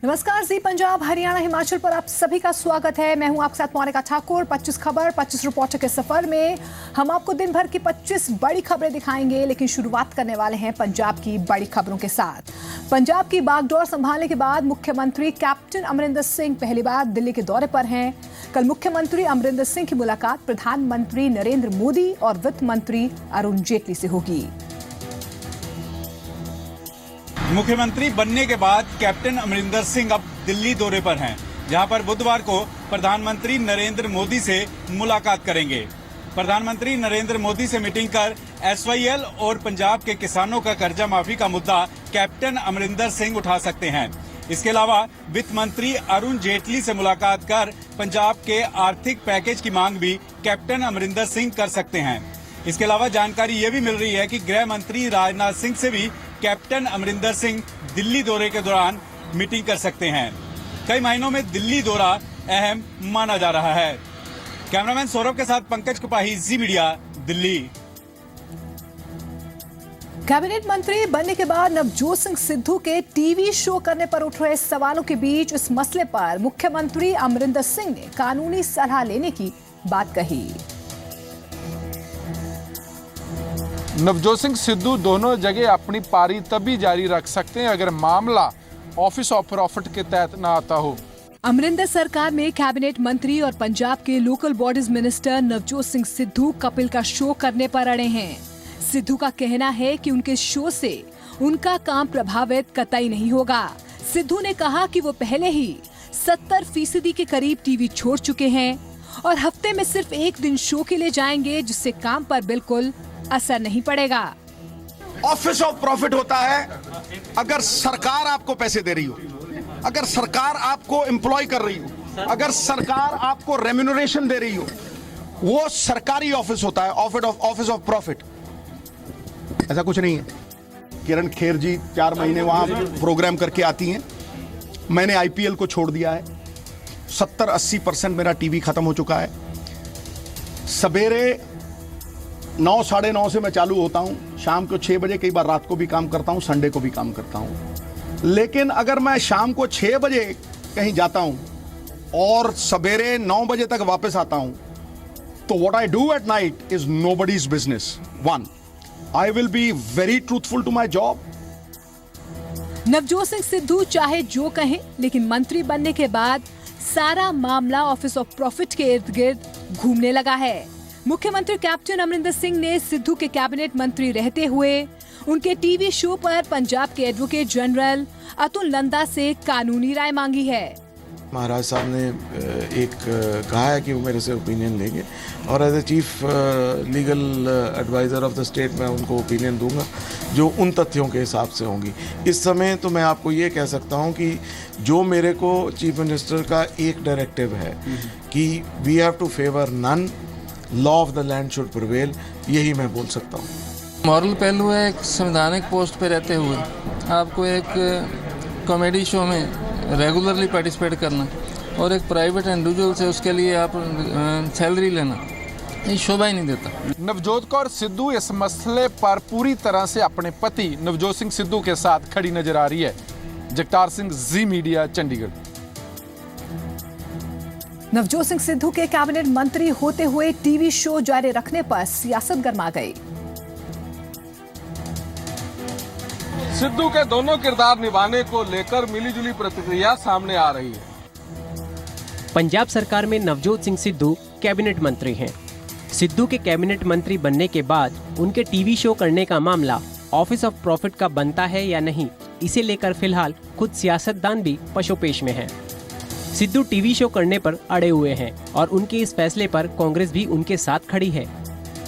नमस्कार, जी पंजाब हरियाणा हिमाचल पर आप सभी का स्वागत है। मैं हूं आपके साथ मोनिका ठाकुर। 25 खबर 25 रिपोर्टर के सफर में हम आपको दिन भर की 25 बड़ी खबरें दिखाएंगे, लेकिन शुरुआत करने वाले हैं पंजाब की बड़ी खबरों के साथ। पंजाब की बागडोर संभालने के बाद मुख्यमंत्री कैप्टन अमरिंदर सिंह पहली बार दिल्ली के दौरे पर हैं। कल मुख्यमंत्री अमरिंदर सिंह की मुलाकात प्रधानमंत्री नरेंद्र मोदी और वित्त मंत्री अरुण जेटली से होगी। मुख्यमंत्री बनने के बाद कैप्टन अमरिंदर सिंह अब दिल्ली दौरे पर हैं, जहां पर बुधवार को प्रधानमंत्री नरेंद्र मोदी से मुलाकात करेंगे। प्रधानमंत्री नरेंद्र मोदी से मीटिंग कर SYL और पंजाब के किसानों का कर्जा माफी का मुद्दा कैप्टन अमरिंदर सिंह उठा सकते हैं। इसके अलावा वित्त मंत्री अरुण जेटली से मुलाकात कर पंजाब के आर्थिक पैकेज की मांग भी कैप्टन अमरिंदर सिंह कर सकते हैं। इसके अलावा जानकारी ये भी मिल रही है कि गृह मंत्री राजनाथ सिंह से भी कैप्टन अमरिंदर सिंह दिल्ली दौरे के दौरान मीटिंग कर सकते हैं। कई महीनों में दिल्ली दौरा अहम माना जा रहा है। कैमरामैन सौरभ के साथ पंकज कुपाही, जी मीडिया, दिल्ली। कैबिनेट मंत्री बनने के बाद नवजोत सिंह सिद्धू के टीवी शो करने पर उठ रहे सवालों के बीच इस मसले पर मुख्यमंत्री अमरिंदर सिंह ने कानूनी सलाह लेने की बात कही। नवजोत सिंह सिद्धू दोनों जगह अपनी पारी तभी जारी रख सकते हैं अगर मामला ऑफिस ऑफ प्रॉफिट के तहत न आता हो। अमरिंदर सरकार में कैबिनेट मंत्री और पंजाब के local bodies minister Navjot Singh Sidhu Kapil का शो करने पर अड़े हैं। सिद्धू का कहना है कि उनके शो से उनका काम प्रभावित कतई नहीं होगा। सिद्धू ने कहा कि वो पहले ही 70% के करीब टीवी छोड़ चुके हैं और हफ्ते में सिर्फ एक दिन शो के लिए जाएंगे, जिससे काम पर बिल्कुल असर नहीं पड़ेगा। ऑफिस ऑफ प्रॉफिट होता है अगर सरकार आपको पैसे दे रही हो, अगर सरकार आपको एम्प्लॉय कर रही हो, अगर सरकार आपको रेम्यूनरेशन दे रही हो, वो सरकारी ऑफिस होता है, ऑफिस ऑफ प्रॉफिट। ऐसा कुछ नहीं है। किरण खेर जी 4 महीने वहां प्रोग्राम करके आती हैं। मैंने IPL को छोड़ दिया है। 70-80% मेरा टीवी खत्म हो चुका है। सवेरे 9 साढ़े 9 से मैं चालू होता हूं, शाम को 6 बजे, कई बार रात को भी काम करता हूं, संडे को भी काम करता हूं। लेकिन अगर मैं शाम को 6 बजे कहीं जाता हूं और सवेरे 9 बजे तक वापस आता हूं, तो what I do at night is nobody's business. 1, I will be very truthful to my job. Navjot Singh Sidhu चाहे जो कहें, लेकिन मंत्री बनने के बाद सारा मामला ऑफिस ऑफ प्रॉफिट के इर्द गिर्द घूमने लगा है। मुख्यमंत्री कैप्टन अमरिंदर सिंह ने सिद्धू के कैबिनेट मंत्री रहते हुए उनके टीवी शो पर पंजाब के एडवोकेट जनरल अतुल नंदा से कानूनी राय मांगी है। महाराज साहब ने एक कहा है कि वो मेरे से ओपिनियन लेंगे और as a chief legal adviser of the state मैं उनको ओपिनियन दूंगा जो उन तथ्यों के हिसाब से होंगी। इस समय तो मैं आपको ये कह सकता हूँ कि जो मेरे को चीफ मिनिस्टर का एक डायरेक्टिव है कि we have to favour none, law of the land should prevail, यही मैं बोल सकता हूँ। मॉरल पहलू है एक संवैधानिक पोस्ट पे रहते हुए आपको एक कॉमेडी शो में रेगुलरली पार्टिसिपेट करना और एक प्राइवेट इंडिविजुअल से उसके लिए आप सैलरी लेना, ये शोभा ही नहीं देता। नवजोत कौर सिद्धू इस मसले पर पूरी तरह से अपने पति नवजोत सिंह सिद्धू के साथ खड़ी नजर आ रही है। जगतार सिंह, जी मीडिया, चंडीगढ़। नवजोत सिंह सिद्धू के कैबिनेट मंत्री होते हुए टीवी शो जारी रखने पर सियासत गर्मा गई। सिद्धू के दोनों किरदार निभाने को लेकर मिलीजुली प्रतिक्रिया सामने आ रही है। पंजाब सरकार में नवजोत सिंह सिद्धू कैबिनेट मंत्री हैं। सिद्धू के कैबिनेट मंत्री बनने के बाद उनके टीवी शो करने का मामला ऑफिस ऑफ प्रॉफिट का बनता है या नहीं, इसे लेकर फिलहाल खुद सियासतदान भी पशोपेश में हैं। सिद्धू टीवी शो करने पर अड़े हुए हैं और उनके इस फैसले पर कांग्रेस भी उनके साथ खड़ी है।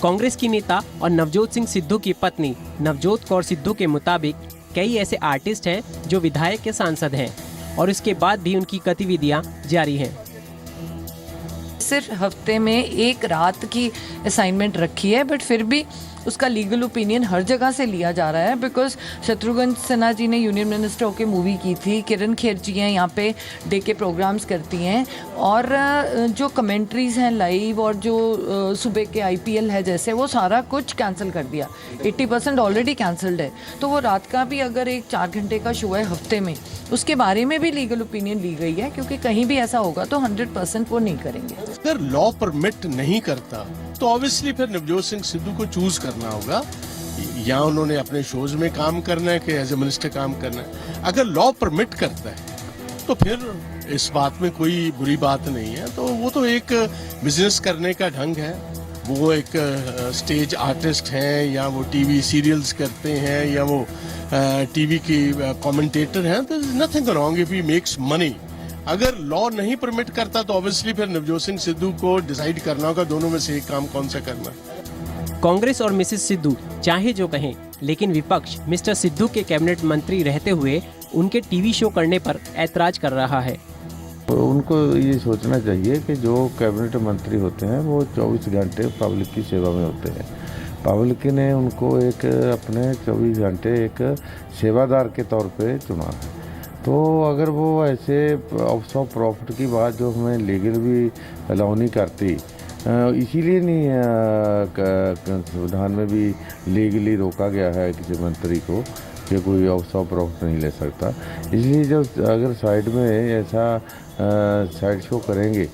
कांग्रेस की नेता और नवजोत सिंह सिद्धू की पत्नी नवजोत कौर सिद्धू के मुताबिक कई ऐसे आर्टिस्ट हैं जो विधायक या सांसद हैं और इसके बाद भी उनकी गतिविधियां जारी हैं। सिर्फ हफ्ते में एक रात की असाइनमेंट रखी है, बट फिर भी उसका लीगल ओपिनियन हर जगह से लिया जा रहा है। बिकॉज शत्रुघ्न सिन्हा जी ने यूनियन मिनिस्टर होकर मूवी की थी, किरण खेर जी हैं यहाँ पे डे के प्रोग्राम्स करती हैं, और जो कमेंट्रीज़ हैं लाइव और जो सुबह के IPL है जैसे, वो सारा कुछ कैंसिल कर दिया। 80% ऑलरेडी कैंसल्ड है। तो वो रात का भी अगर एक 4 घंटे का शो है हफ्ते में, उसके बारे में भी लीगल ओपिनियन ली गई है, क्योंकि कहीं भी ऐसा होगा तो 100% वो नहीं करेंगे। अगर लॉ परमिट नहीं करता तो ऑब्वियसली फिर नवजोत सिंह सिद्धू को चूज करना होगा, या उन्होंने अपने शोज में काम करना है कि एज ए मिनिस्टर काम करना है। अगर लॉ परमिट करता है तो फिर इस बात में कोई बुरी बात नहीं है। तो वो तो एक बिजनेस करने का ढंग है। वो एक स्टेज आर्टिस्ट हैं, या वो टीवी सीरियल्स करते हैं, या वो टीवी की कमेंटेटर हैं, तो nothing wrong if he makes money. अगर लॉ नहीं परमिट करता तो ऑब्वियसली फिर नवजोत सिंह सिद्धू को डिसाइड करना होगा दोनों में से एक काम कौन सा करना है। कांग्रेस और मिसेस सिद्धू चाहे जो कहें, लेकिन विपक्ष मिस्टर सिद्धू के कैबिनेट मंत्री रहते हुए उनके टीवी शो करने पर ऐतराज कर रहा है। तो उनको ये सोचना चाहिए कि जो कैबिनेट मंत्री होते हैं वो 24 घंटे पब्लिक की सेवा में होते हैं। पब्लिक ने उनको एक अपने 24 घंटे एक सेवादार के तौर पे चुना है। तो अगर वो ऐसे ऑफ प्रॉफिट की बात जो हमें लीगल भी अलाउ नहीं करती, इसीलिए नहीं संविधान में भी लीगली रोका गया है किसी मंत्री को कि कोई ऑफ प्रॉफिट नहीं ले सकता। इसलिए जब अगर साइड में ऐसा साइड शो करेंगे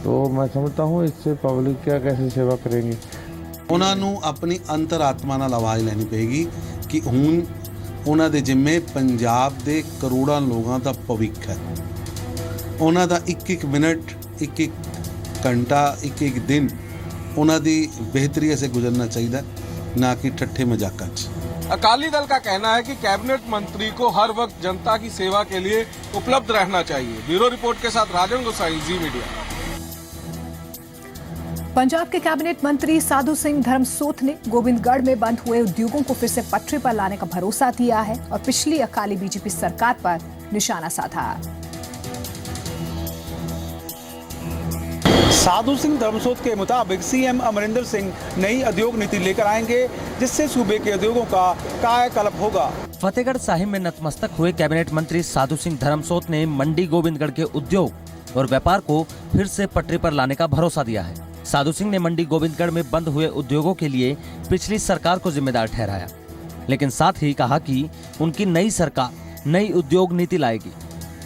तो मैं समझता हूँ इससे पब्लिक क्या कैसे सेवा करेंगे। ਉਹਨਾਂ ਨੂੰ ਆਪਣੀ ਅੰਤਰਾਤਮਾ ਨਾਲ ਆਵਾਜ਼ ਲੈਣੀ ਪਏਗੀ ਕਿ ਹੁਣ ਉਹਨਾਂ ਦੇ ਜਿੰਮੇ ਪੰਜਾਬ ਦੇ ਕਰੋੜਾਂ ਲੋਕਾਂ ਦਾ ਭਵਿੱਖ ਹੈ। ਉਹਨਾਂ ਦਾ ਇੱਕ ਮਿੰਟ, ਇੱਕ ਘੰਟਾ, ਇੱਕ ਦਿਨ ਉਹਨਾਂ ਦੀ ਬਿਹਤਰੀ से गुजरना चाहिए, ना कि ठट्ठे मजाक। अकाली दल का कहना है कि कैबिनेट मंत्री को हर वक्त जनता की सेवा के लिए उपलब्ध रहना चाहिए। ब्यूरो रिपोर्ट के साथ राजन गोसाई, जी मीडिया। पंजाब के कैबिनेट मंत्री साधु सिंह धर्मसोत ने गोविंदगढ़ में बंद हुए उद्योगों को फिर से पटरी पर लाने का भरोसा दिया है और पिछली अकाली बीजेपी सरकार पर निशाना साधा। साधु सिंह धर्मसोत के मुताबिक सीएम अमरिंदर सिंह नई उद्योग नीति लेकर आएंगे, जिससे सूबे के उद्योगों का कायाकल्प होगा। फतेहगढ़ साहिब में नतमस्तक हुए कैबिनेट मंत्री साधु सिंह धर्मसोत ने मंडी गोविंदगढ़ के उद्योग और व्यापार को फिर से पटरी पर लाने का भरोसा दिया है। साधु सिंह ने मंडी गोविंदगढ़ में बंद हुए उद्योगों के लिए पिछली सरकार को जिम्मेदार ठहराया, लेकिन साथ ही कहा कि उनकी नई सरकार नई उद्योग नीति लाएगी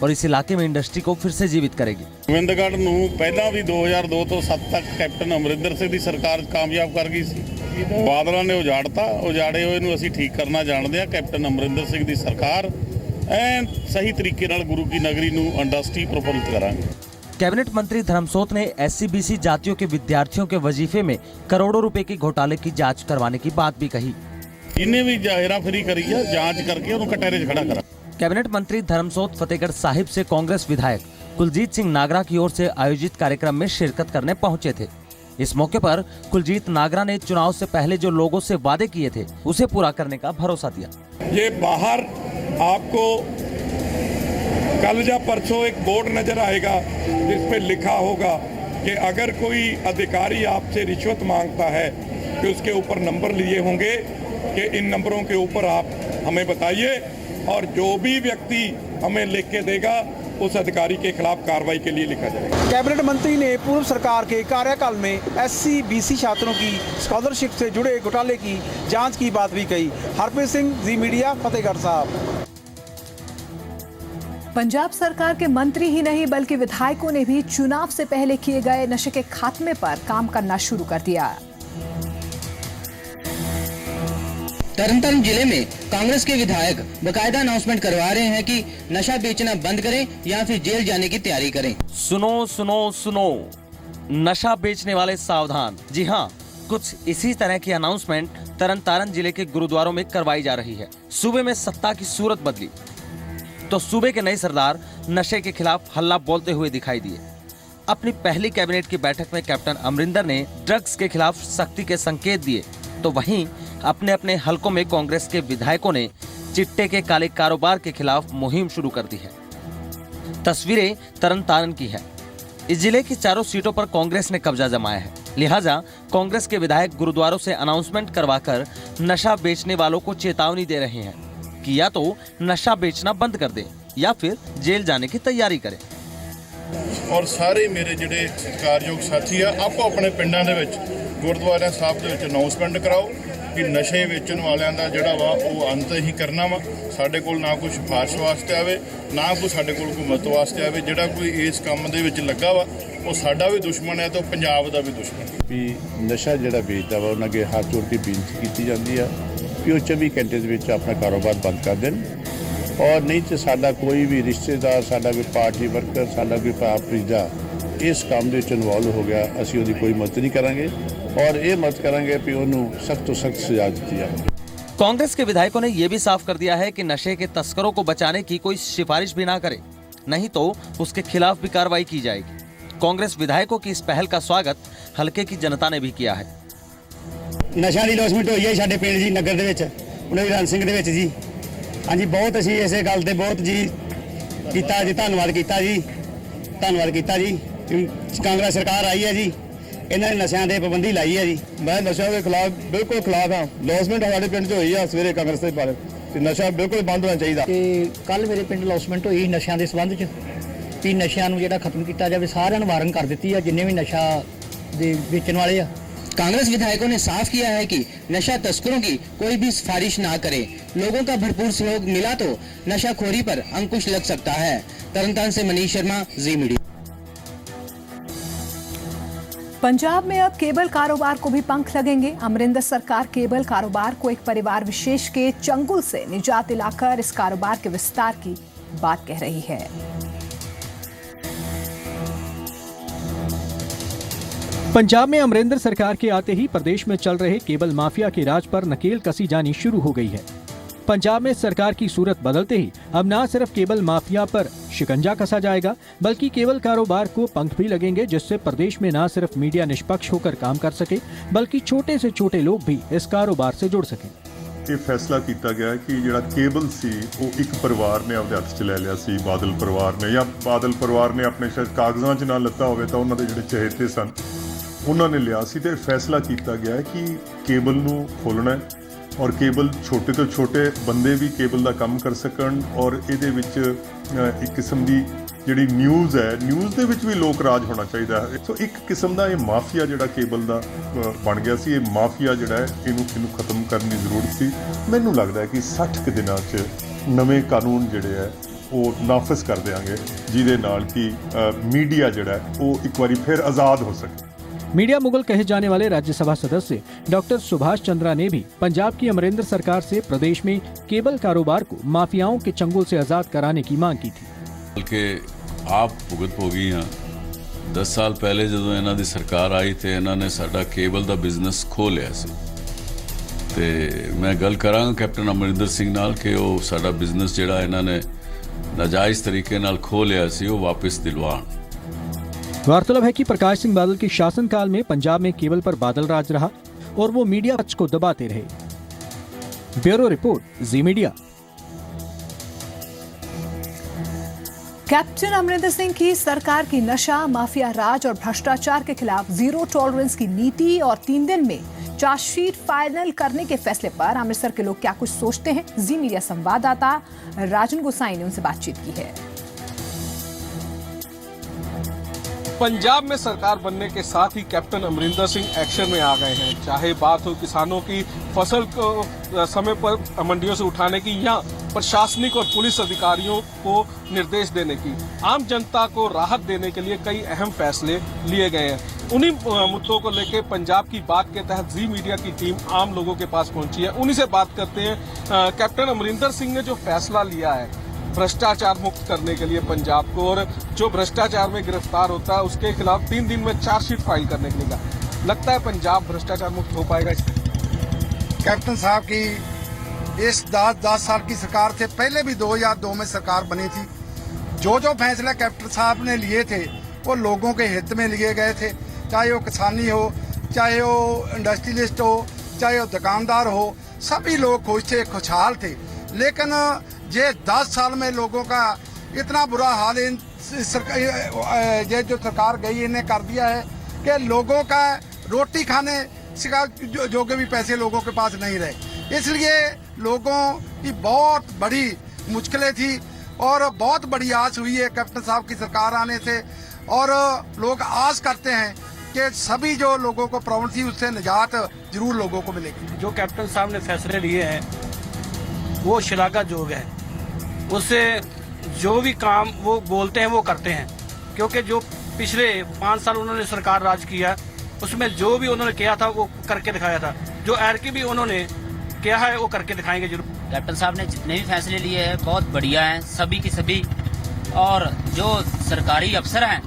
और इस इलाके में इंडस्ट्री को फिर से जीवित करेगी। गोविंदगढ़ ਨੂੰ ਪਹਿਲਾਂ ਵੀ 2002 ਤੋਂ 7 ਤੱਕ ਕੈਪਟਨ ਅਮਰਿੰਦਰ ਸਿੰਘ ਦੀ ਸਰਕਾਰ ਕਾਮਯਾਬ ਕਰ ਗਈ ਸੀ। ਬਾਦਲਾਂ ਨੇ ਉਜਾੜਤਾ, ਉਜਾੜੇ ਹੋਏ ਨੂੰ ਅਸੀਂ ਠੀਕ ਕਰਨਾ ਜਾਣਦੇ ਆ। ਕੈਪਟਨ ਅਮਰਿੰਦਰ ਸਿੰਘ ਦੀ ਸਰਕਾਰ ਐਨ ਸਹੀ ਤਰੀਕੇ ਨਾਲ ਗੁਰੂ ਕੀ ਨਗਰੀ ਨੂੰ ਇੰਡਸਟਰੀ ਪ੍ਰਫੁੱਲਿਤ ਕਰਾਂਗੇ। कैबिनेट मंत्री धर्मसोत ने SC-BC जातियों के विद्यार्थियों के वजीफे में करोड़ों रुपए के घोटाले की जांच करवाने की बात भी कही। इन्हें भी हेराफेरी करी है, जांच करके उनको कटहरे खड़ा करा। कैबिनेट मंत्री धर्मसोत फतेहगढ़ साहिब से कांग्रेस विधायक कुलजीत सिंह नागरा की ओर से आयोजित कार्यक्रम में शिरकत करने पहुंचे थे। इस मौके पर कुलजीत नागरा ने चुनाव से पहले जो लोगों से वादे किए थे उसे पूरा करने का भरोसा दिया। ये बाहर आपको कल या परसों एक बोर्ड नजर आएगा जिस पे लिखा होगा कि अगर कोई अधिकारी आपसे रिश्वत मांगता है कि उसके ऊपर नंबर लिए होंगे कि इन नंबरों के ऊपर आप हमें बताइए, और जो भी व्यक्ति हमें लिख के देगा उस अधिकारी के खिलाफ कार्रवाई के लिए लिखा जाएगा। कैबिनेट मंत्री ने पूर्व सरकार के कार्यकाल में SC-BC छात्रों की स्कॉलरशिप से जुड़े घोटाले की जांच की बात भी कही। हरप्रीत सिंह, जी मीडिया, फतेहगढ़ साहब। पंजाब सरकार के मंत्री ही नहीं बल्कि विधायकों ने भी चुनाव से पहले किए गए नशे के खात्मे पर काम करना शुरू कर दिया। तरनतारन जिले में कांग्रेस के विधायक बकायदा अनाउंसमेंट करवा रहे हैं कि नशा बेचना बंद करें या फिर जेल जाने की तैयारी करें। सुनो सुनो सुनो, नशा बेचने वाले सावधान। जी हाँ, कुछ इसी तरह की अनाउंसमेंट तरनतारन जिले के गुरुद्वारों में करवाई जा रही है। सूबे में सत्ता की सूरत बदली तो सूबे के नए सरदार नशे के खिलाफ हल्ला बोलते हुए दिखाई दिए। अपनी पहली कैबिनेट की बैठक में कैप्टन अमरिंदर ने ड्रग्स के खिलाफ सख्ती के संकेत दिए, तो वहीं अपने अपने हलकों में कांग्रेस के विधायकों ने चिट्टे के काले कारोबार के खिलाफ मुहिम शुरू कर दी है। तस्वीरें तरनतारन की है। इस जिले की चारों सीटों पर कांग्रेस ने कब्जा जमाया है, लिहाजा कांग्रेस के विधायक गुरुद्वारों से अनाउंसमेंट करवाकर नशा बेचने वालों को चेतावनी दे रहे हैं कि या तो नशा बेचना बंद कर दें या फिर जेल जाने की तैयारी करें। और सारे मेरे ਜਿਹੜੇ ਸਤਿਕਾਰਯੋਗ ਸਾਥੀ ਆ ਆਪੋ ਆਪਣੇ ਪਿੰਡਾਂ ਦੇ ਵਿੱਚ ਗੁਰਦੁਆਰਾ ਸਾਹਿਬ ਦੇ ਵਿੱਚ ਅਨਾਉਂਸਮੈਂਟ ਕਰਾਓ ਕਿ ਨਸ਼ੇ ਵੇਚਣ ਵਾਲਿਆਂ ਦਾ ਜਿਹੜਾ ਵਾ ਉਹ ਅੰਤ ਹੀ ਕਰਨਾ ਵਾ। ਸਾਡੇ ਕੋਲ ਨਾ ਕੋਈ ਸਿਫਾਰਿਸ਼ ਵਾਸਤੇ ਆਵੇ ਨਾ ਕੋਈ ਸਾਡੇ ਕੋਲ ਹੁਕੂਮਤ ਵਾਸਤੇ ਆਵੇ। ਜਿਹੜਾ ਕੋਈ ਇਸ ਕੰਮ ਦੇ ਵਿੱਚ ਲੱਗਾ ਵਾ ਉਹ ਸਾਡਾ ਵੀ ਦੁਸ਼ਮਣ ਹੈ ਤੇ ਪੰਜਾਬ ਦਾ ਵੀ ਦੁਸ਼ਮਣ ਹੈ। ਵੀ ਨਸ਼ਾ ਜਿਹੜਾ ਵੇਚਦਾ ਵਾ ਉਹਨਾਂ ਅੱਗੇ ਹੱਥ ਜੋੜ ਕੇ ਬੇਨਤੀ ਕੀਤੀ ਜਾਂਦੀ ਆ ਕਿ ਉਹ 24 ਘੰਟੇ ਦੇ ਵਿੱਚ ਆਪਣਾ ਕਾਰੋਬਾਰ ਬੰਦ ਕਰ ਦੇਣ और नहीं तो साडा कोई भी रिश्तेदार साडा कोई पार्टी वर्कर साडा कोई भतीजा इस काम के इन्वॉल्व हो गया असीं उहदी कोई मदद नहीं करांगे और ये मदद करांगे कि उन्होंने सख्त तो सख्त सजा दी जाए। कांग्रेस के विधायकों ने यह भी साफ कर दिया है कि नशे के तस्करों को बचाने की कोई सिफारिश भी ना करे, नहीं तो उसके खिलाफ भी कार्रवाई की जाएगी। कांग्रेस विधायकों की इस पहल का स्वागत हलके की जनता ने भी किया है। नशा की लॉसमेंट हुई है साडे पिंड जी नगर दे विच उन्हें रन सिंह दे विच जी। हाँ जी बहुत असी इस गल से बहुत जी किया जी धन्यवाद किया जी कांग्रेस सरकार आई है जी इन्होंने नशा की पाबंदी लाई है जी। मैं नशा के खिलाफ बिल्कुल खिलाफ हाँ। लॉसमेंट हमारे पिंड हुई है सवेरे कांग्रेस के बारे नशा बिल्कुल बंद होना चाहिए। कल मेरे पिंड लॉसमेंट हुई नशा के संबंध कि नशा जो खत्म किया जाए सारे वारन कर दी है जिन्हें भी नशा बेचने वाले आ। कांग्रेस विधायकों ने साफ किया है कि नशा तस्करों की कोई भी सिफारिश ना करे। लोगों का भरपूर सहयोग मिला तो नशाखोरी पर अंकुश लग सकता है। तरनतारन से मनीष शर्मा, जी मीडिया। पंजाब में अब केबल कारोबार को भी पंख लगेंगे। अमरिंदर सरकार केबल कारोबार को एक परिवार विशेष के चंगुल से निजात दिलाकर इस कारोबार के विस्तार की बात कह रही है। पंजाब में अमरिंदर सरकार के आते ही प्रदेश में चल रहे केबल माफिया के राज पर नकेल कसी जानी शुरू हो गई है। पंजाब में सरकार की सूरत बदलते ही अब न सिर्फ केबल माफिया पर शिकंजा कसा जाएगा बल्कि केबल कारोबार को पंख भी लगेंगे, जिससे प्रदेश में न सिर्फ मीडिया निष्पक्ष होकर काम कर सके बल्कि छोटे से छोटे लोग भी इस कारोबार से जुड़ सकें। ਇਹ ਫੈਸਲਾ ਕੀਤਾ ਗਿਆ ਕਿ ਜਿਹੜਾ ਕੇਬਲ ਸੀ ਉਹ ਇੱਕ ਪਰਿਵਾਰ ਨੇ ਆਪਦੇ ਹੱਥ 'ਚ ਲੈ ਲਿਆ ਸੀ, ਬਾਦਲ ਪਰਿਵਾਰ ਨੇ, ਜਾਂ ਬਾਦਲ ਪਰਿਵਾਰ ਨੇ ਆਪਣੇ ਸ਼ਾਇਦ ਕਾਗਜ਼ਾਂ 'ਚ ਨਾ ਲੱਤਾ ਹੋਵੇ ਤਾਂ ਉਹਨਾਂ ਦੇ ਜਿਹੜੇ ਚਹੇਤੇ ਸਨ ਉਹਨਾਂ ਨੇ ਲਿਆ ਸੀ। ਤੇ ਫੈਸਲਾ ਕੀਤਾ ਗਿਆ ਕਿ ਕੇਬਲ ਨੂੰ ਖੋਲ੍ਹਣਾ ਹੈ ਔਰ ਕੇਬਲ ਛੋਟੇ ਤੋਂ ਛੋਟੇ ਬੰਦੇ ਵੀ ਕੇਬਲ ਦਾ ਕੰਮ ਕਰ ਸਕਣ ਔਰ ਇਹਦੇ ਵਿੱਚ ਇੱਕ ਕਿਸਮ ਦੀ ਜਿਹੜੀ ਨਿਊਜ਼ ਹੈ, ਨਿਊਜ਼ ਦੇ ਵਿੱਚ ਵੀ ਲੋਕ ਰਾਜ ਹੋਣਾ ਚਾਹੀਦਾ ਹੈ। ਸੋ ਇੱਕ ਕਿਸਮ ਦਾ ਇਹ ਮਾਫੀਆ ਜਿਹੜਾ ਕੇਬਲ ਦਾ ਬਣ ਗਿਆ ਸੀ, ਇਹ ਮਾਫੀਆ ਜਿਹੜਾ ਹੈ ਇਹਨੂੰ ਖਤਮ ਕਰਨ ਦੀ ਜ਼ਰੂਰਤ ਸੀ। ਮੈਨੂੰ ਲੱਗਦਾ ਹੈ ਕਿ 60 ਕੁ ਦਿਨਾਂ 'ਚ ਨਵੇਂ ਕਾਨੂੰਨ ਜਿਹੜੇ ਹੈ ਉਹ ਨਾਫਜ਼ ਕਰ ਦੇਵਾਂਗੇ ਜਿਹਦੇ ਨਾਲ ਕਿ ਮੀਡੀਆ ਜਿਹੜਾ ਹੈ ਉਹ ਇੱਕ ਵਾਰੀ ਫਿਰ ਆਜ਼ਾਦ ਹੋ ਸਕੇ। मीडिया मुगल कहे जाने वाले राज्यसभा सदस्य डॉक्टर सुभाष चंद्रा ने भी पंजाब की अमरिंदर सरकार से प्रदेश में केबल कारोबार को माफियाओं के चंगुल से आजाद कराने की मांग की थी। बल्कि आप भुगत हो गई हैं 10 साल पहले जो इन्हों की सरकार आई तो इन्होंने साडा केबल का बिजनेस खो लिया सी ते मैं गल करांगा कैप्टन अमरिंदर सिंह नाल कि वो साडा बिजनेस जिहड़ा इन्होंने नाजायज़ तरीके नाल खो लिया सी वो वापस दिलवाण। गौरतलब है कि प्रकाश सिंह बादल के शासनकाल में पंजाब में केबल पर बादल राज रहा और वो मीडिया पक्ष को दबाते रहे। ब्यूरो रिपोर्ट, जी मीडिया। कैप्टन अमरिंदर सिंह की सरकार की नशा, माफिया राज और भ्रष्टाचार के खिलाफ जीरो टॉलरेंस की नीति और 3 दिन में चार्जशीट फाइनल करने के फैसले पर अमृतसर के लोग क्या कुछ सोचते हैं, जी मीडिया संवाददाता राजन गोसाई ने उनसे बातचीत की है। पंजाब में सरकार बनने के साथ ही कैप्टन अमरिंदर सिंह एक्शन में आ गए हैं। चाहे बात हो किसानों की फसल को समय पर मंडियों से उठाने की या प्रशासनिक और पुलिस अधिकारियों को निर्देश देने की, आम जनता को राहत देने के लिए कई अहम फैसले लिए गए हैं। उन्हीं मुद्दों को लेकर पंजाब की बात के तहत जी मीडिया की टीम आम लोगों के पास पहुंची है। उन्हीं से बात करते हैं। कैप्टन अमरिंदर सिंह ने जो फैसला लिया है भ्रष्टाचार मुक्त करने के लिए पंजाब को, और जो भ्रष्टाचार में गिरफ्तार होता है उसके खिलाफ 3 दिन में चार्जशीट फाइल करने के लिए, लगता है पंजाब भ्रष्टाचार मुक्त हो पाएगा? कैप्टन साहब की इस 10 साल की सरकार से पहले भी 2002 में सरकार बनी थी। जो फैसला कैप्टन साहब ने लिए थे वो लोगों के हित में लिए गए थे, चाहे वो किसानी हो, चाहे वो इंडस्ट्रियलिस्ट हो, चाहे वो दुकानदार हो, सभी लोग खुश थे, खुशहाल थे। लेकिन ये 10 साल में लोगों का इतना बुरा हाल इन ये जो सरकार गई इन्हें कर दिया है कि लोगों का रोटी खाने का जो भी पैसे लोगों के पास नहीं रहे। इसलिए लोगों की बहुत बड़ी मुश्किलें थी और बहुत बड़ी आस हुई है कैप्टन साहब की सरकार आने से, और लोग आस करते हैं कि सभी जो लोगों को प्रॉब्लम थी उससे निजात जरूर लोगों को मिलेगी। जो कैप्टन साहब ने फैसले लिए हैं वो श्लाघायोग है। उससे जो भी काम वो बोलते हैं वो करते हैं, क्योंकि जो पिछले 5 साल उन्होंने सरकार राज किया उसमें जो भी उन्होंने किया था वो करके दिखाया था। जो एरकी भी उन्होंने किया है वो करके दिखाएंगे जरूर। कैप्टन साहब ने जितने भी फैसले लिए हैं बहुत बढ़िया हैं सभी की सभी, और जो सरकारी अफसर हैं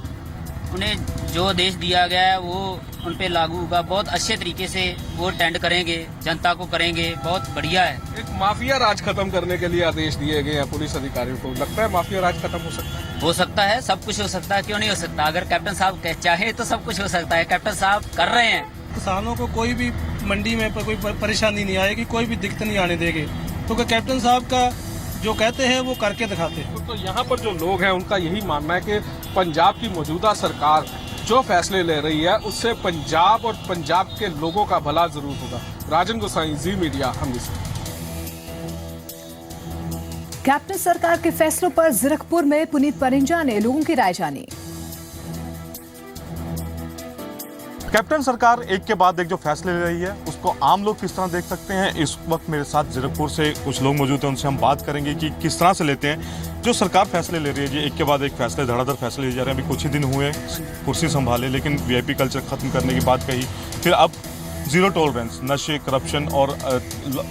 उन्हें जो आदेश दिया गया है वो उन पे लागू होगा। बहुत अच्छे तरीके से वो अटेंड करेंगे, जनता को करेंगे, बहुत बढ़िया है। एक माफिया राज खत्म करने के लिए आदेश दिए गए हैं पुलिस अधिकारियों को। लगता है माफिया राज खत्म हो सकता है? हो सकता है, सब कुछ हो सकता है, क्यों नहीं हो सकता। अगर कैप्टन साहब चाहे तो सब कुछ हो सकता है। कैप्टन साहब कर रहे हैं। किसानों को कोई भी मंडी में कोई परेशानी नहीं आएगी, कोई भी दिक्कत नहीं आने देंगे, क्योंकि कैप्टन साहब का जो कहते हैं वो करके दिखाते हैं। तो यहाँ पर जो लोग हैं उनका यही मानना है कि पंजाब की मौजूदा सरकार जो फैसले ले रही है उससे पंजाब और पंजाब के लोगों का भला जरूर होगा। राजन गोसाई, जी मीडिया, अमृतसर। कैप्टन सरकार के फैसलों पर जीरकपुर में पुनीत परिंजा ने लोगों की राय जानी। कैप्टन सरकार एक के बाद एक जो फैसले ले रही है उसको आम लोग किस तरह देख सकते हैं। इस वक्त मेरे साथ जीरकपुर से कुछ लोग मौजूद हैं, उनसे हम बात करेंगे कि किस तरह से लेते हैं जो सरकार फैसले ले रही है। जी एक के बाद एक फैसले धड़ाधड़ फैसले लिए जा रहे हैं। अभी कुछ ही दिन हुए कुर्सी संभाले, लेकिन वीआईपी कल्चर खत्म करने की बात कही, फिर अब जीरो टॉलरेंस नशे, करप्शन और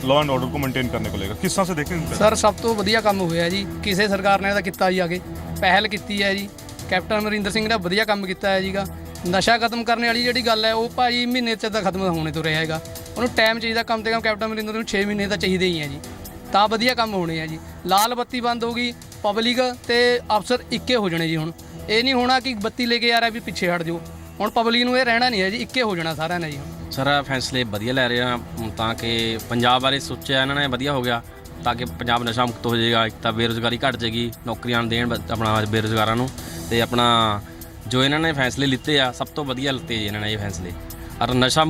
लॉ एंड ऑर्डर को मेंटेन करने को लेकर किस तरह से देखें? सर सब तो वधिया काम हुआ जी, किसी सरकार ने किया जी, आगे पहल की है जी। कैप्टन अमरिंਦਰ ਸਿੰਘ ने वधिया काम किया है जी। नशा खत्म करने वाली जी गल है वो भाई महीने च तो खत्म होने तो रहा है। उन्होंने टाइम चाहिए, कम से कम कैप्टन अमरिंਦਰ ਨੂੰ 6 महीने तो चाहिए ही है जी, ਤਾਂ वधिया काम होने है जी। लाल बत्ती बंद होगी, पब्लिक ते अफसर इक्के हो जाने जी। हुण ये नहीं होना कि बत्ती लेके आ रहा भी पिछे हट जाओ, हुण पब्लिक ਨੂੰ ਇਹ ਰਹਿਣਾ नहीं है जी, इक्के हो जाना सारा ने जी। सर फैसले वधिया लै रहे हैं ताकि पंजाब बारे सोचा इन्होंने वधिया हो गया, ताकि पंजाब नशा मुक्त हो जाएगा। एक तो बेरोजगारी घट जाएगी, नौकरियां देण अपना बेरोजगारां नूं, ते अपना जो इन्होंने फैसले लिते आ सब तो वधिया लिते जी इन्होंने ये फैसले। और नशा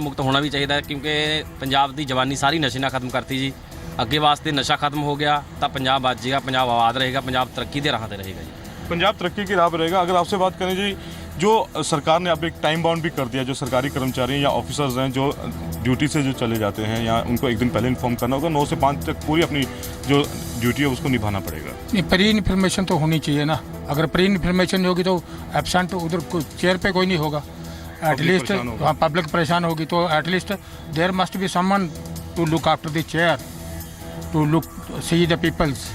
मुक्त होना भी चाहिए, क्योंकि पंजाब की जवानी सारी नशे ना खत्म करती जी। अगे वास्ते नशा खत्म हो गया तो पंजाब बच जाएगा, पंजाब आबाद रहेगा, पंजाब तरक्की के राह पर रहेगा जी। पंजाब तरक्की की राह पर रहेगा। अगर आपसे बात करें जी, जो सरकार ने अब एक टाइम बाउंड भी कर दिया, जो सरकारी कर्मचारी या ऑफिसर्स हैं जो ड्यूटी से जो चले जाते हैं या उनको एक दिन पहले इन्फॉर्म करना होगा, 9 से 5 तक पूरी अपनी जो ड्यूटी है उसको निभाना पड़ेगा। नहीं, प्री इन्फॉर्मेशन तो होनी चाहिए ना। अगर प्री इन्फॉर्मेशन होगी तो एब्सेंट उधर चेयर पे कोई नहीं होगा, एटलीस्ट पब्लिक परेशान होगी, तो at least there must be someone to look after the chair, to look see the peoples.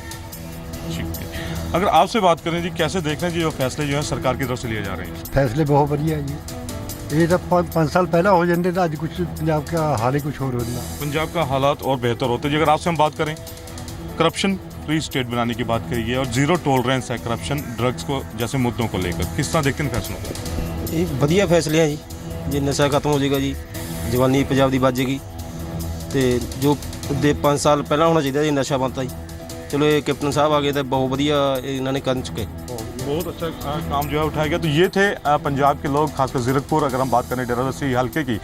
अगर आपसे बात करें जी, कैसे देख रहे हैं जी जो फैसले जो है सरकार की तरफ से लिए जा रहे हैं? फैसले बहुत बढ़िया है जी। ये तो 5 साल पहले हो जाते थे, आज कुछ पंजाब का हाल ही कुछ और होना। पंजाब का हालात और बेहतर होते जी। अगर आपसे हम बात करें, करप्शन फ्री स्टेट बनाने की बात करी है और जीरो टॉलरेंस है करप्शन, ड्रग्स को जैसे मुद्दों को लेकर, किस तरह देखते हैं फैसलों को? ये वधिया फैसले हैं जी। जे नशा खत्म हो जाएगा जी, जवानी पंजाब की बच जाएगी, तो जो 5 साल पहला होना चाहिए जी नशा बंद था जी। चलो ये कैप्टन साहब आ गए तो बहुत वधिया इन्होंने कर चुके, बहुत अच्छा काम जो है उठाया गया। तो ये थे पंजाब के लोग, खासकर जीरकपुर। अगर हम बात करें डेरा बस्सी हल्के की,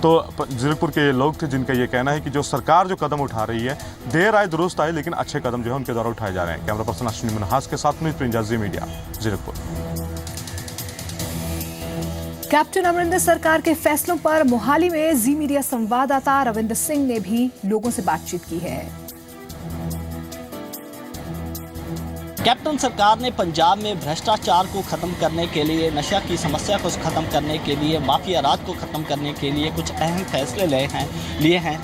तो जीरकपुर के लोग थे जिनका ये कहना है कि जो सरकार जो कदम उठा रही है, देर आए दुरुस्त आए, लेकिन अच्छे कदम जो है उनके द्वारा उठाए जा रहे हैं। कैमरा पर्सन अश्विनी मनहास के साथ में प्रिंजा, जी मीडिया, जीरकपुर। कैप्टन अमरिंदर सरकार के फैसलों पर मोहाली में जी मीडिया संवाददाता रविंद्र सिंह ने भी लोगों से बातचीत की है। कैप्टन सरकार ने पंजाब में भ्रष्टाचार को ख़त्म करने के लिए, नशा की समस्या को ख़त्म करने के लिए, माफिया राज को ख़त्म करने के लिए कुछ अहम फैसले लिए हैं।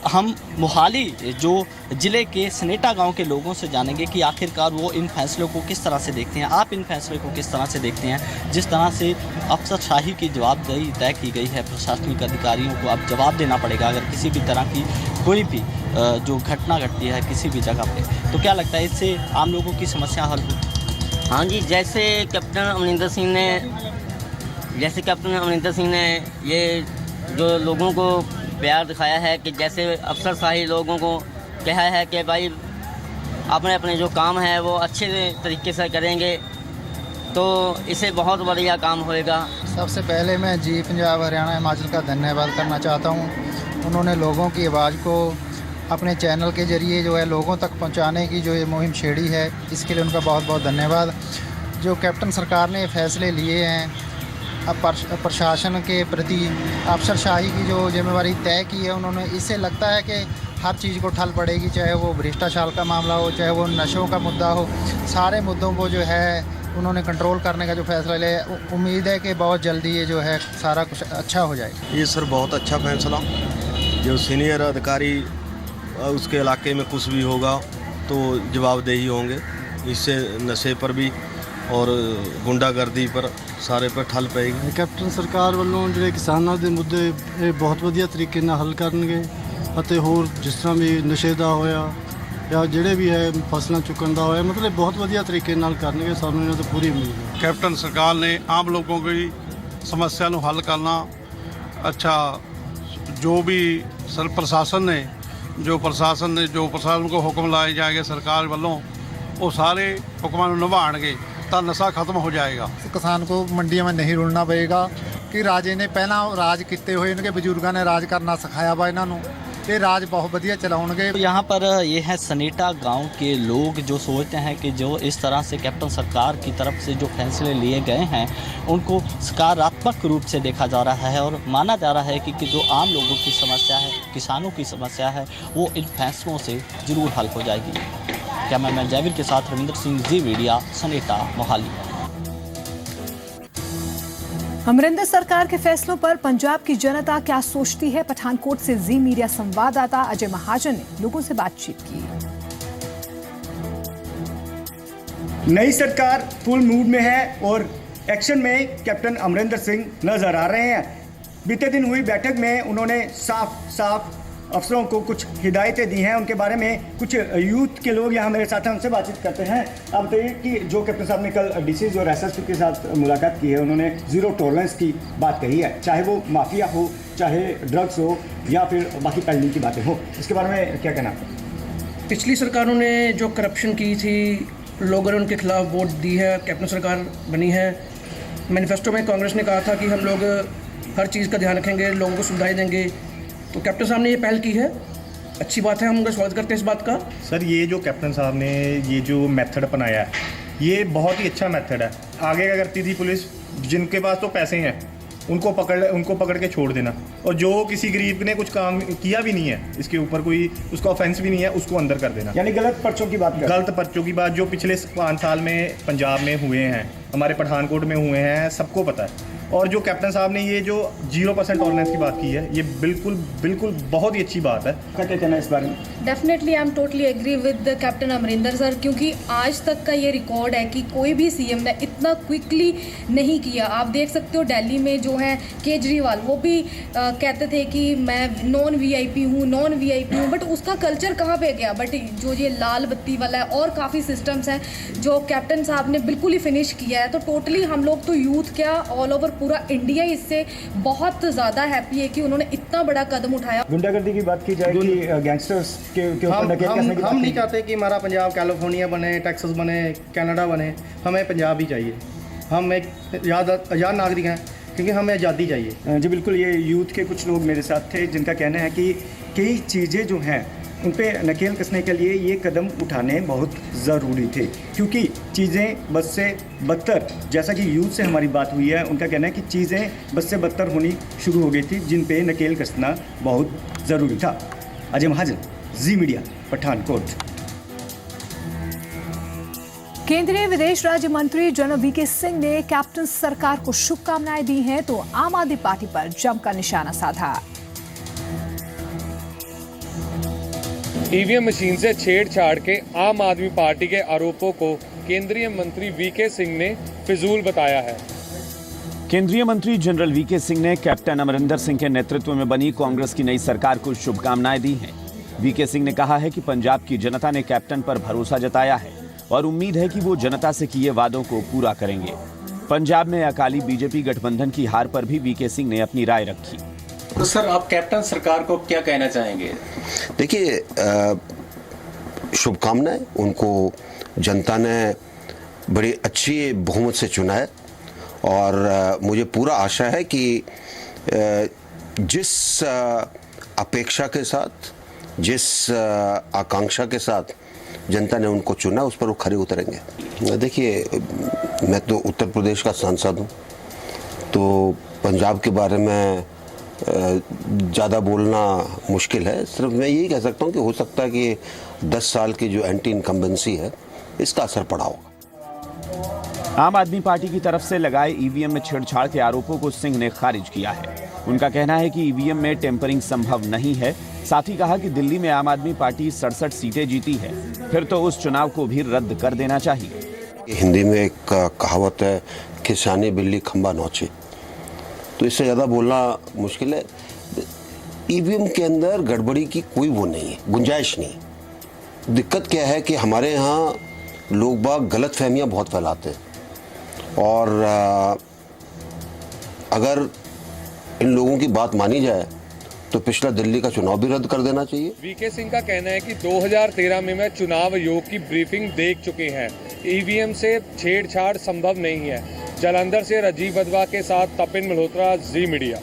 हम मोहाली जो ज़िले के सनेटा गांव के लोगों से जानेंगे कि आखिरकार वो इन फैसलों को किस तरह से देखते हैं। आप इन फैसलों को किस तरह से देखते हैं? जिस तरह से अफसरशाही की जवाबदेही तय की गई है, प्रशासनिक अधिकारियों को अब जवाब देना पड़ेगा अगर किसी भी तरह की कोई भी जो घटना घटती है किसी भी जगह पे, तो क्या लगता है इससे आम लोगों की समस्या हल होगी? हाँ जी, जैसे कैप्टन अमरिंदर सिंह ने ये जो लोगों को प्यार दिखाया है कि जैसे अफसरशाही लोगों को कहा है कि भाई अपने अपने जो काम है वो अच्छे तरीके से करेंगे तो इसे बहुत बढ़िया काम होएगा। सबसे पहले मैं जी पंजाब हरियाणा हिमाचल का धन्यवाद करना चाहता हूँ। उन्होंने लोगों की आवाज़ को अपने चैनल के ज़रिए जो है लोगों तक पहुँचाने की जो ये मुहिम छेड़ी है, इसके लिए उनका बहुत बहुत धन्यवाद। जो कैप्टन सरकार ने फैसले लिए हैं, अब प्रशासन के प्रति अफसरशाही की जो जिम्मेवारी तय की है उन्होंने, इससे लगता है कि हर चीज़ को ठल पड़ेगी, चाहे वो भ्रष्टाचार का मामला हो, चाहे वो नशों का मुद्दा हो। सारे मुद्दों को जो है उन्होंने कंट्रोल करने का जो फैसला लिया, उम्मीद है कि बहुत जल्दी ये जो है सारा कुछ अच्छा हो जाएगा। ये सर बहुत अच्छा फैसला, जो सीनियर अधिकारी उसके इलाके में कुछ भी होगा तो जवाबदेही होंगे, इससे नशे पर भी और गुंडागर्दी पर सारे पर ठल पेगी। कैप्टन सरकार ਵੱਲੋਂ ਜਿਹੜੇ ਕਿਸਾਨਾਂ ਦੇ ਮੁੱਦੇ ਇਹ ਬਹੁਤ ਵਧੀਆ ਤਰੀਕੇ ਨਾਲ ਹੱਲ ਕਰਨਗੇ ਅਤੇ ਹੋਰ ਜਿਸ ਤਰ੍ਹਾਂ ਵੀ ਨਸ਼ੇ ਦਾ ਹੋਇਆ ਜਾਂ ਜਿਹੜੇ ਵੀ ਹੈ ਫਸਲਾਂ ਚੁੱਕਣ ਦਾ ਹੋਇਆ, मतलब बहुत ਵਧੀਆ ਤਰੀਕੇ ਨਾਲ ਕਰਨਗੇ, ਸਾਨੂੰ ਇਹਨਾਂ ਤੋਂ ਪੂਰੀ ਉਮੀਦ ਹੈ। कैप्टन सरकार ने आम लोगों की समस्या को हल करना अच्छा, जो भी प्रशासन को हुक्म लाए जाएंगे सरकार ਵੱਲੋਂ वो सारे हुक्मां ਨੂੰ ਨਿਭਾਉਣਗੇ ਤਾਂ ਨਸ਼ਾ ਖਤਮ ਹੋ ਜਾਏਗਾ। किसान को मंडियों में नहीं रुलना पड़ेगा कि राजे ने पहला राज किए हुए इनके बुजुर्गों ने राज करना सिखाया वा इन्हों ये राज बहुत बढ़िया चलाओगे। यहाँ पर ये है सनेटा गांव के लोग जो सोचते हैं कि जो इस तरह से कैप्टन सरकार की तरफ से जो फैसले लिए गए हैं उनको सकारात्मक रूप से देखा जा रहा है और माना जा रहा है कि जो आम लोगों की समस्या है, किसानों की समस्या है, वो इन फैसलों से ज़रूर हल हो जाएगी। कैमरामैन जयवीर के साथ रविंद्र सिंह, जी मीडिया, सनेटा, मोहाली। अमरिंदर सरकार के फैसलों पर पंजाब की जनता क्या सोचती है? पठानकोट से जी मीडिया संवाददाता अजय महाजन ने लोगों से बातचीत की। नई सरकार फुल मूड में है और एक्शन में कैप्टन अमरिंदर सिंह नजर आ रहे हैं। बीते दिन हुई बैठक में उन्होंने साफ अफसरों को कुछ हिदायतें दी हैं। उनके बारे में कुछ यूथ के लोग यहाँ मेरे साथ हैं, उनसे बातचीत करते हैं। आप बताइए कि जो कैप्टन साहब ने कल डीसी और एसएसपी के साथ मुलाकात की है, उन्होंने ज़ीरो टॉलरेंस की बात कही है, चाहे वो माफिया हो, चाहे ड्रग्स हो या फिर बाकी पैलिंग की बातें हो, इसके बारे में क्या कहना? पिछली सरकारों ने जो करप्शन की थी, लोगों ने उनके खिलाफ वोट दी है, कैप्टन सरकार बनी है। मैनिफेस्टो में कांग्रेस ने कहा था कि हम लोग हर चीज़ का ध्यान रखेंगे, लोगों को सुविधाएं देंगे, तो कैप्टन साहब ने ये पहल की है, अच्छी बात है, हम उनका स्वागत करते हैं इस बात का। सर ये जो कैप्टन साहब ने ये जो मेथड अपनाया है ये बहुत ही अच्छा मेथड है। आगे क्या करती थी पुलिस, जिनके पास तो पैसे हैं उनको पकड़ के छोड़ देना, और जो किसी गरीब ने कुछ काम किया भी नहीं है, इसके ऊपर कोई उसका ऑफेंस भी नहीं है, उसको अंदर कर देना। यानी गलत पर्चों की बात, गलत पर्चों की बात जो पिछले 5 साल में पंजाब में हुए हैं, हमारे पठानकोट में हुए हैं, सबको पता है। और जो कैप्टन साहब ने ये जो 0% टॉलरेंस की बात की है, ये बिल्कुल बहुत ही अच्छी बात है। क्या कहना है इस बारे में? Definitely I am totally agree with Captain Amarinder sir, क्योंकि आज तक का ये रिकॉर्ड है कि कोई भी सीएम ने इतना क्विकली नहीं किया। आप देख सकते हो दिल्ली में जो है केजरीवाल, वो भी कहते थे कि मैं नॉन वीआईपी हूँ, बट उसका कल्चर कहाँ पे गया? बट जो ये लाल बत्ती वाला है और काफ़ी सिस्टम्स हैं जो कैप्टन साहब ने बिल्कुल ही फिनिश किया है। तो टोटली हम लोग तो यूथ क्या ऑल ओवर पूरा इंडिया इससे बहुत ज़्यादा हैप्पी है कि उन्होंने इतना बड़ा कदम उठाया। गुंडागर्दी की बात की जाए कि गैंगस्टर्स के ऊपर हम नहीं चाहते कि हमारा पंजाब कैलिफोर्निया बने, टेक्सास बने, कनाडा बने, हमें पंजाब ही चाहिए। हम एक आज़ाद नागरिक हैं क्योंकि हमें आज़ादी चाहिए। जी बिल्कुल, ये यूथ के कुछ लोग मेरे साथ थे जिनका कहना है कि कई चीज़ें जो हैं उन पर नकेल कसने के लिए ये कदम उठाने बहुत ज़रूरी थे, क्योंकि चीज़ें बस से बदतर, जैसा कि यूथ से हमारी बात हुई है, उनका कहना है कि चीज़ें बस से बदतर होनी शुरू हो गई थी, जिन पे नकेल कसना बहुत ज़रूरी था। अजय महाजन, जी मीडिया, पठानकोट। केंद्रीय विदेश राज्य मंत्री जनरल वीके सिंह ने कैप्टन सरकार को शुभकामनाएं दी हैं तो आम आदमी पार्टी पर जमकर निशाना साधा। ईवीएम मशीन से छेड़छाड़ के आम आदमी पार्टी के आरोपों को केंद्रीय मंत्री वीके सिंह ने फिजूल बताया है। केंद्रीय मंत्री जनरल वीके सिंह ने कैप्टन अमरिंदर सिंह के नेतृत्व में बनी कांग्रेस की नई सरकार को शुभकामनाएं दी हैं। वीके सिंह ने कहा है कि पंजाब की जनता ने कैप्टन पर भरोसा जताया है और उम्मीद है कि वो जनता से किए वादों को पूरा करेंगे। पंजाब में अकाली बीजेपी गठबंधन की हार पर भी वीके सिंह ने अपनी राय रखी। तो सर, आप कैप्टन सरकार को क्या कहना चाहेंगे? देखिए, शुभकामनाएं। उनको जनता ने बड़ी अच्छी बहुमत से चुना है और मुझे पूरा आशा है कि जिस अपेक्षा के साथ, जिस आकांक्षा के साथ जनता ने उनको चुना, उस पर वो खरे उतरेंगे। देखिए, मैं तो उत्तर प्रदेश का सांसद हूँ, तो पंजाब के बारे में ज़्यादा बोलना मुश्किल है। सिर्फ मैं यही कह सकता हूँ कि हो सकता है कि 10 साल की जो एंटी इनकम्बेंसी है, इसका असर पड़ा होगा। आम आदमी पार्टी की तरफ से लगाए ईवीएम में छेड़छाड़ के आरोपों को सिंह ने खारिज किया है। उनका कहना है कि ईवीएम में टेम्परिंग संभव नहीं है। साथ ही कहा कि दिल्ली में आम आदमी पार्टी 67 सीटें जीती है, फिर तो उस चुनाव को भी रद्द कर देना चाहिए। हिंदी में एक कहावत है, खिसानी बिल्ली खंबा नौचे, तो इससे ज़्यादा बोलना मुश्किल है। ईवीएम के अंदर गड़बड़ी की कोई वो नहीं है, गुंजाइश नहीं। दिक्कत क्या है कि हमारे यहाँ लोग बाग गलत फहमियाँ बहुत फैलाते हैं और अगर इन लोगों की बात मानी जाए तो पिछला दिल्ली का चुनाव भी रद्द कर देना चाहिए। वीके सिंह का कहना है कि 2013 में मैं चुनाव आयोग की ब्रीफिंग देख चुके हैं। ईवीएम से छेड़छाड़ संभव नहीं है। जालंधर से राजीव वधवा के साथ तपिन मल्होत्रा, जी मीडिया।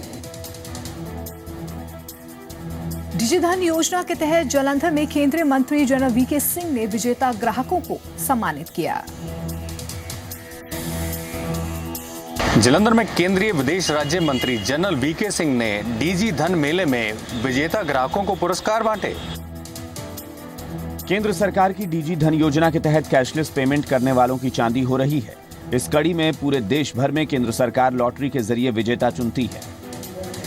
डिजिधन योजना के तहत जालंधर में केंद्रीय मंत्री जनरल वीके सिंह ने विजेता ग्राहकों को सम्मानित किया। जालंधर में केंद्रीय विदेश राज्य मंत्री जनरल वीके सिंह ने डीजी धन मेले में विजेता ग्राहकों को पुरस्कार बांटे। केंद्र सरकार की डीजी धन योजना के तहत कैशलेस पेमेंट करने वालों की चांदी हो रही है। इस कड़ी में पूरे देश भर में केंद्र सरकार लॉटरी के जरिए विजेता चुनती है।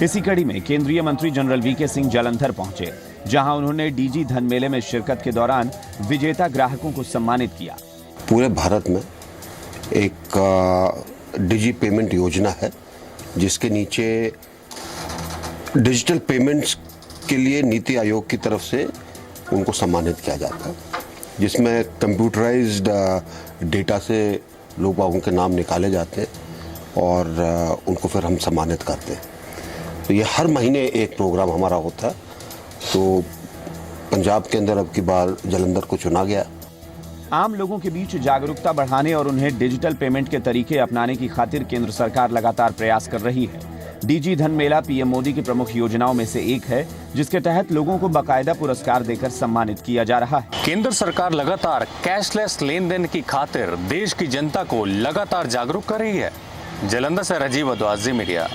इसी कड़ी में केंद्रीय मंत्री जनरल वीके सिंह जालंधर पहुंचे, जहां उन्होंने डीजी धन मेले में शिरकत के दौरान विजेता ग्राहकों को सम्मानित किया। पूरे भारत में एक डिजी पेमेंट योजना है, जिसके नीचे डिजिटल पेमेंट्स के लिए नीति आयोग की तरफ से उनको सम्मानित किया जाता है, जिसमें कंप्यूटराइज्ड डेटा से लोग बागों के नाम निकाले जाते हैं और उनको फिर हम सम्मानित करते हैं। तो ये हर महीने एक प्रोग्राम हमारा होता है। तो पंजाब के अंदर अब की बार जालंधर को चुना गया। आम लोगों के बीच जागरूकता बढ़ाने और उन्हें डिजिटल पेमेंट के तरीके अपनाने की खातिर केंद्र सरकार लगातार प्रयास कर रही है। डीजी धन मेला पीएम मोदी की प्रमुख योजनाओं में से एक है, जिसके तहत लोगों को बाकायदा पुरस्कार देकर सम्मानित किया जा रहा है। केंद्र सरकार लगातार कैशलेस लेन देन की खातिर देश की जनता को लगातार जागरूक कर रही है। जालंधर से राजीव वधवा, जी मीडिया।